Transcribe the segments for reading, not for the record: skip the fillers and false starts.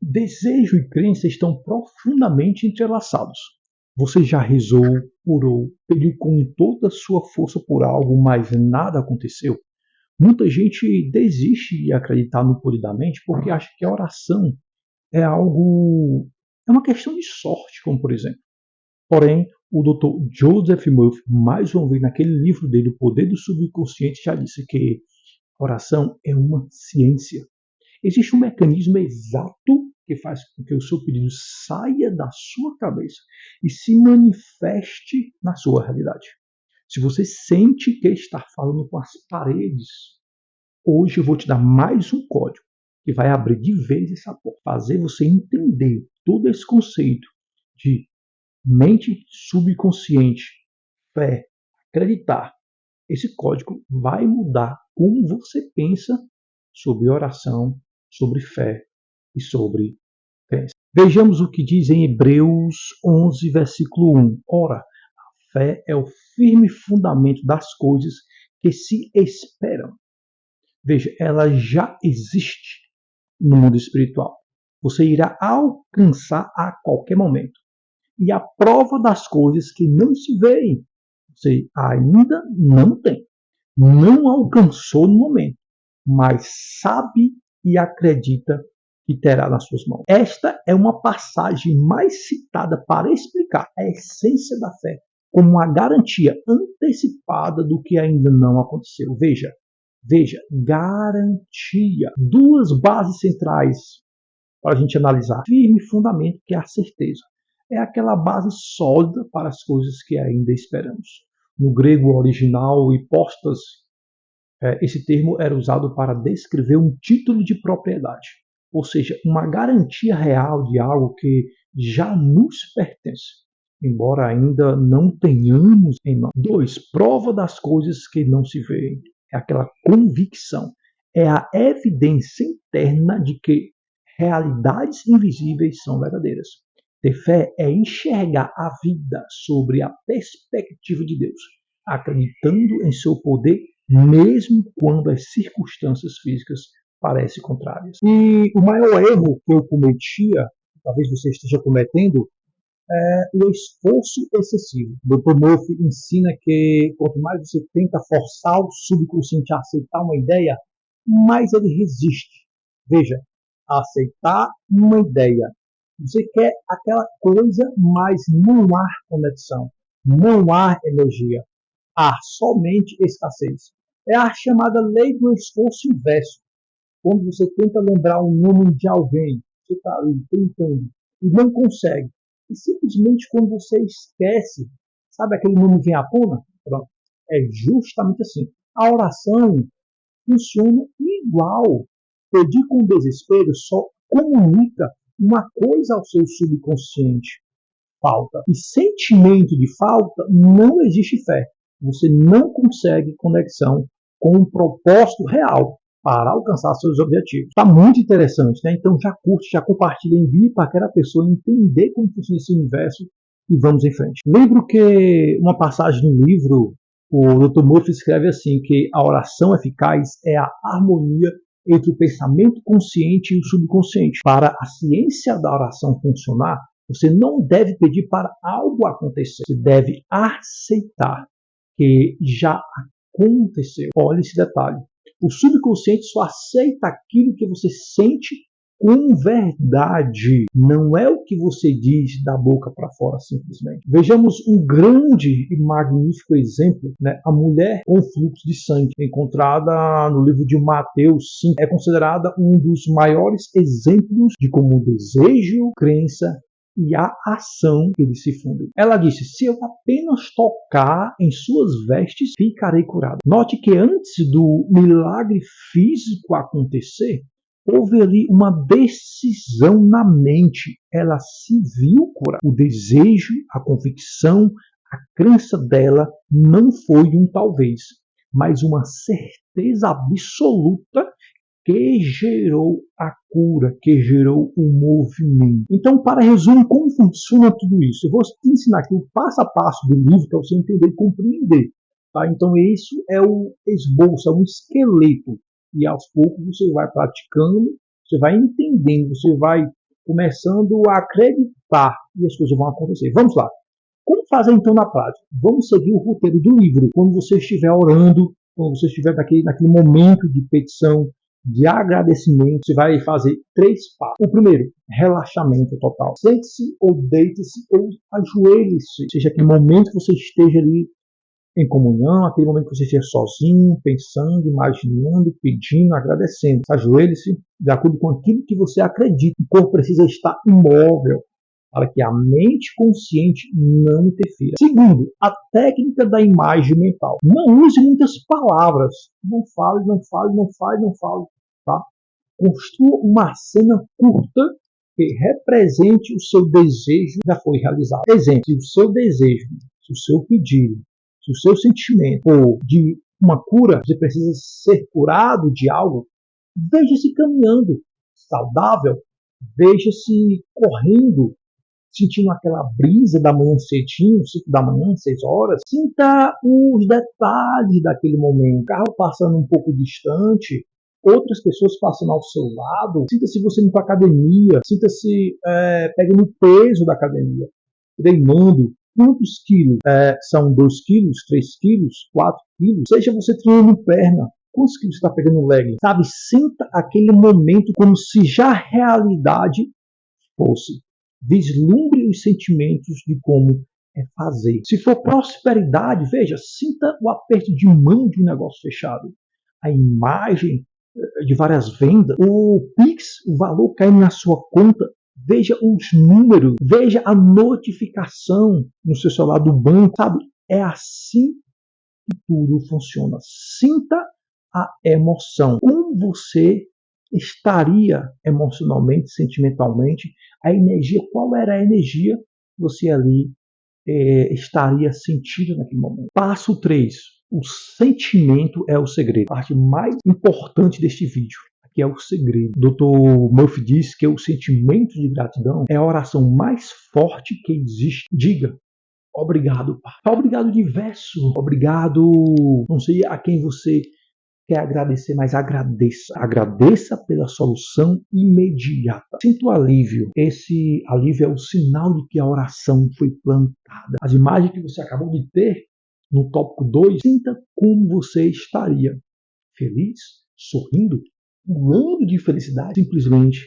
Desejo e crença estão profundamente entrelaçados. Você já rezou, orou, pediu com toda a sua força por algo, mas nada aconteceu? Muita gente desiste de acreditar no poder da mente porque acha que a oração é uma questão de sorte, como por exemplo. Porém, o Dr. Joseph Murphy, mais uma vez naquele livro dele, O Poder do Subconsciente, já disse que oração é uma ciência. Existe um mecanismo exato que faz com que o seu pedido saia da sua cabeça e se manifeste na sua realidade. Se você sente que está falando com as paredes, hoje eu vou te dar mais um código que vai abrir de vez essa porta, fazer você entender todo esse conceito de mente subconsciente, fé, acreditar. Esse código vai mudar como você pensa sobre oração, sobre fé e sobre crença. Vejamos o que diz em Hebreus 11, versículo 1. Ora, a fé é o firme fundamento das coisas que se esperam. Veja, ela já existe no mundo espiritual. Você irá alcançar a qualquer momento. E a prova das coisas que não se veem, você ainda não tem. Não alcançou no momento, mas sabe e acredita que terá nas suas mãos. Esta é uma passagem mais citada para explicar a essência da fé como uma garantia antecipada do que ainda não aconteceu. Veja, garantia. Duas bases centrais para a gente analisar. Firme fundamento, que é a certeza. É aquela base sólida para as coisas que ainda esperamos. No grego original, hipóstas, esse termo era usado para descrever um título de propriedade, ou seja, uma garantia real de algo que já nos pertence, embora ainda não tenhamos em mão. 2. Prova das coisas que não se veem. É aquela convicção, é a evidência interna de que realidades invisíveis são verdadeiras. Ter fé é enxergar a vida sobre a perspectiva de Deus, acreditando em seu poder mesmo quando as circunstâncias físicas parecem contrárias. E o maior erro que eu cometia, talvez você esteja cometendo, é o esforço excessivo. O Dr. Murphy ensina que quanto mais você tenta forçar o subconsciente a aceitar uma ideia, mais ele resiste. Veja, aceitar uma ideia. Você quer aquela coisa, mas não há conexão, não há energia. Há somente escassez. É a chamada lei do esforço inverso. Quando você tenta lembrar o nome de alguém, você está ali tentando e não consegue. E simplesmente quando você esquece, sabe aquele nome vem à tona? Pronto. É justamente assim. A oração funciona igual. Pedir com desespero só comunica uma coisa ao seu subconsciente. Falta. E sentimento de falta não existe fé. Você não consegue conexão com um propósito real para alcançar seus objetivos. Está muito interessante, né? Então já curte, já compartilha, envie para aquela pessoa entender como funciona esse universo e vamos em frente. Lembro que uma passagem no livro, o Dr. Murphy escreve assim, que a oração eficaz é a harmonia entre o pensamento consciente e o subconsciente. Para a ciência da oração funcionar, você não deve pedir para algo acontecer. Você deve aceitar que já aconteceu. Olha esse detalhe. O subconsciente só aceita aquilo que você sente com verdade. Não é o que você diz da boca para fora simplesmente. Vejamos um grande e magnífico exemplo, né? A mulher com fluxo de sangue, encontrada no livro de Mateus 5. É considerada um dos maiores exemplos de como o desejo, crença e a ação que eles se fundem. Ela disse, se eu apenas tocar em suas vestes, ficarei curada. Note que antes do milagre físico acontecer, houve ali uma decisão na mente. Ela se viu curada. O desejo, a convicção, a crença dela não foi um talvez, mas uma certeza absoluta que gerou a cura, que gerou o movimento. Então, para resumir, como funciona tudo isso? Eu vou te ensinar aqui o passo a passo do livro para você entender e compreender. Tá? Então, isso é o esboço, é um esqueleto. E aos poucos você vai praticando, você vai entendendo, você vai começando a acreditar e as coisas vão acontecer. Vamos lá. Como fazer então na prática? Vamos seguir o roteiro do livro. Quando você estiver orando, quando você estiver naquele momento de petição, de agradecimento, você vai fazer 3 passos. O primeiro, relaxamento total. Sente-se ou deite-se ou ajoelhe-se. Seja aquele momento que você esteja ali em comunhão, aquele momento que você esteja sozinho, pensando, imaginando, pedindo, agradecendo. Ajoelhe-se de acordo com aquilo que você acredita. O corpo precisa estar imóvel para que a mente consciente não interfira. Segundo, a técnica da imagem mental. Não use muitas palavras. Não fale, não fale, não fale, não fale. Tá? Construa uma cena curta que represente o seu desejo já foi realizado. Exemplo, se o seu desejo, se o seu pedido, se o seu sentimento for de uma cura, você precisa ser curado de algo, veja-se caminhando saudável, veja-se correndo, sentindo aquela brisa da manhã cedinho, 5 da manhã, 6 horas. Sinta os detalhes daquele momento. O carro passando um pouco distante, outras pessoas passando ao seu lado. Sinta-se você indo para a academia, sinta-se pegando o peso da academia, treinando. Quantos quilos? São 2 quilos, 3 quilos, 4 quilos? Seja você treinando perna, quantos quilos você está pegando no leg? Sabe, sinta aquele momento como se já a realidade fosse. Vislumbre os sentimentos de como é fazer. Se for prosperidade, veja, sinta o aperto de mão de um negócio fechado. A imagem de várias vendas, o Pix, o valor caindo na sua conta. Veja os números, veja a notificação no seu celular do banco, sabe? É assim que tudo funciona. Sinta a emoção. Como você estaria emocionalmente, sentimentalmente, a energia, qual era a energia que você ali estaria sentindo naquele momento. Passo 3. O sentimento é o segredo. A parte mais importante deste vídeo. Aqui é o segredo. Dr. Murphy diz que o sentimento de gratidão é a oração mais forte que existe. Diga: obrigado, Pai. Obrigado, universo. Obrigado, não sei a quem você quer agradecer, mas agradeça. Agradeça pela solução imediata. Sinta o alívio. Esse alívio é o sinal de que a oração foi plantada. As imagens que você acabou de ter no tópico 2, sinta como você estaria. Feliz, sorrindo, pulando de felicidade. Simplesmente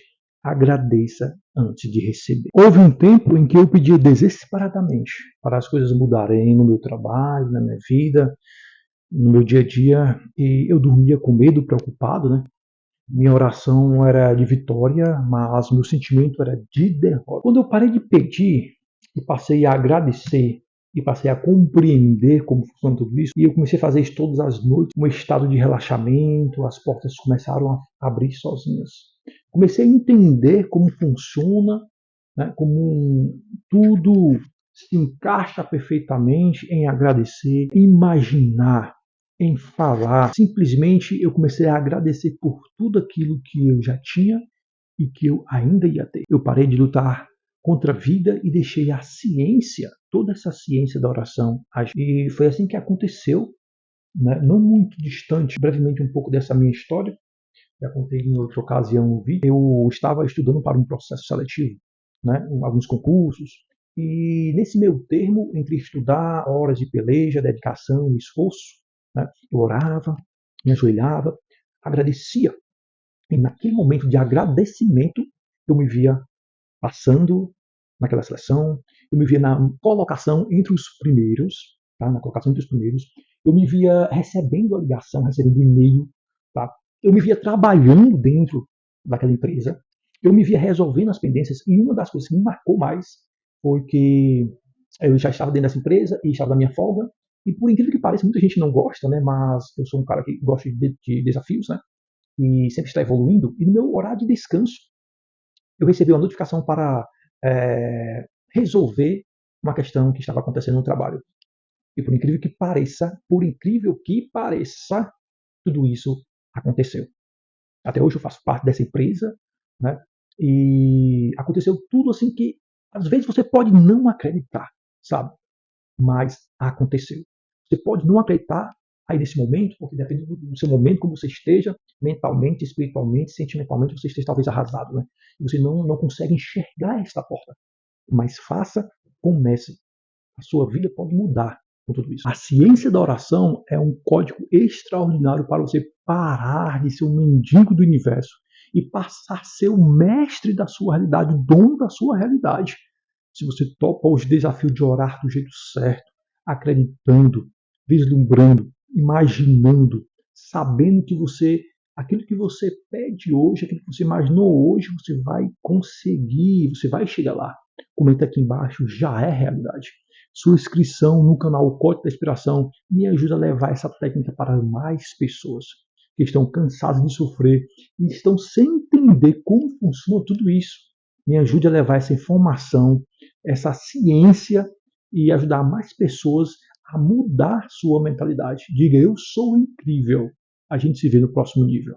agradeça antes de receber. Houve um tempo em que eu pedia desesperadamente para as coisas mudarem no meu trabalho, na minha vida, no meu dia a dia, e eu dormia com medo, preocupado, né? Minha oração era de vitória, mas meu sentimento era de derrota. Quando eu parei de pedir e passei a agradecer e passei a compreender como funciona tudo isso, e eu comecei a fazer isso todas as noites, um estado de relaxamento, as portas começaram a abrir sozinhas. Comecei a entender como funciona, né? Como tudo se encaixa perfeitamente em agradecer, imaginar, em falar. Simplesmente eu comecei a agradecer por tudo aquilo que eu já tinha e que eu ainda ia ter. Eu parei de lutar contra a vida e deixei a ciência, toda essa ciência da oração agir. E foi assim que aconteceu, né? Não muito distante, brevemente um pouco dessa minha história. Já contei em outra ocasião no vídeo. Eu estava estudando para um processo seletivo, né? Alguns concursos. E nesse meio termo, entre estudar, horas de peleja, dedicação e esforço, né? Eu orava, me ajoelhava, agradecia. E naquele momento de agradecimento, eu me via passando naquela seleção, eu me via na colocação entre os primeiros, tá? Na colocação entre os primeiros, eu me via recebendo a ligação, recebendo o e-mail, tá? Eu me via trabalhando dentro daquela empresa, eu me via resolvendo as pendências, e uma das coisas que me marcou mais foi que eu já estava dentro dessa empresa e estava na minha folga, e por incrível que pareça, muita gente não gosta, né? Mas eu sou um cara que gosta de desafios, né? E sempre está evoluindo. E no meu horário de descanso, eu recebi uma notificação para resolver uma questão que estava acontecendo no trabalho. E por incrível que pareça, tudo isso aconteceu. Até hoje eu faço parte dessa empresa, né? E aconteceu tudo assim que às vezes você pode não acreditar, sabe? Mas aconteceu. Você pode não acreditar, aí nesse momento, porque depende do seu momento, como você esteja, mentalmente, espiritualmente, sentimentalmente, você esteja talvez arrasado, né? E você não consegue enxergar esta porta. Mas faça, comece. A sua vida pode mudar com tudo isso. A ciência da oração é um código extraordinário para você parar de ser um mendigo do universo e passar a ser o mestre da sua realidade, o dono da sua realidade. Se você topa os desafios de orar do jeito certo, acreditando, vislumbrando, imaginando, sabendo que aquilo que você pede hoje, aquilo que você imaginou hoje, você vai conseguir, você vai chegar lá. Comenta aqui embaixo, já é realidade. Sua inscrição no canal Código da Inspiração me ajuda a levar essa técnica para mais pessoas que estão cansadas de sofrer e estão sem entender como funciona tudo isso. Me ajude a levar essa informação, essa ciência e ajudar mais pessoas a mudar sua mentalidade. Diga, eu sou incrível. A gente se vê no próximo nível.